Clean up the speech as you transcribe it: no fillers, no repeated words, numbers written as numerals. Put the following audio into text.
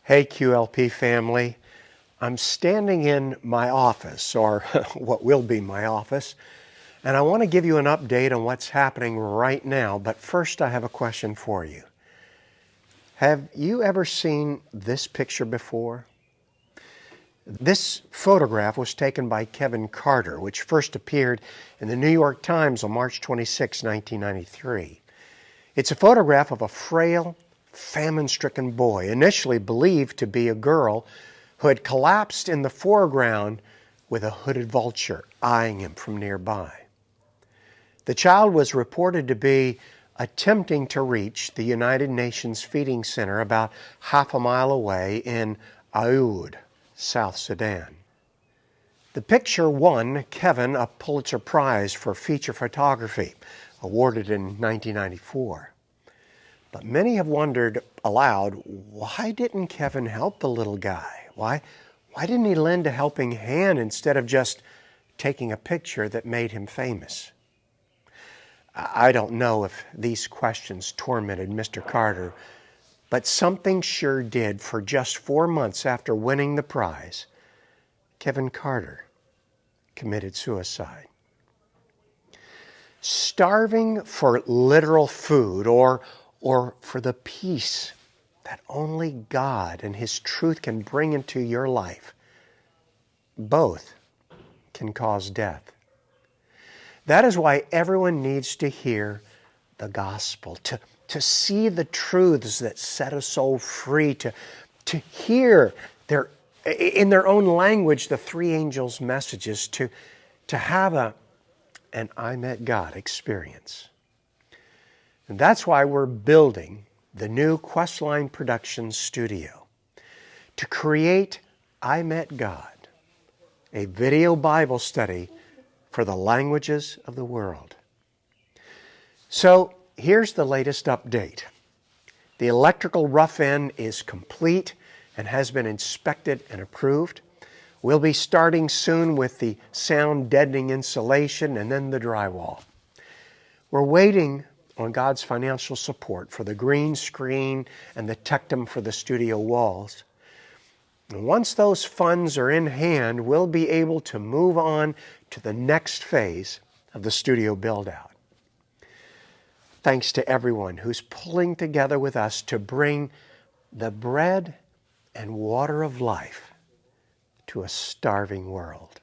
Hey QLP family, I'm standing in my office, or what will be my office, and I want to give you an update on what's happening right now, but first I have a question for you. Have you ever seen this picture before? This photograph was taken by Kevin Carter, which first appeared in the New York Times on March 26, 1993. It's a photograph of a frail, famine-stricken boy, initially believed to be a girl, who had collapsed in the foreground with a hooded vulture eyeing him from nearby. The child was reported to be attempting to reach the United Nations Feeding Center about half a mile away in Aoud, South Sudan. The picture won Kevin a Pulitzer Prize for feature photography, awarded in 1994. But many have wondered aloud, why didn't Kevin help the little guy? Why didn't he lend a helping hand instead of just taking a picture that made him famous? I don't know if these questions tormented Mr. Carter, but something sure did. For just 4 months after winning the prize, Kevin Carter committed suicide. Starving for literal food or for the peace that only God and His truth can bring into your life, both can cause death. That is why everyone needs to hear the gospel, to see the truths that set a soul free, to hear in their own language the three angels' messages, to have an I met God experience. And that's why we're building the new QuestLine production studio to create I Met God, a video Bible study for the languages of the world. So here's the latest update. The electrical rough end is complete and has been inspected and approved. We'll be starting soon with the sound deadening insulation and then the drywall. We're waiting on God's financial support for the green screen and the tectum for the studio walls. And once those funds are in hand, we'll be able to move on to the next phase of the studio build-out. Thanks to everyone who's pulling together with us to bring the bread and water of life to a starving world.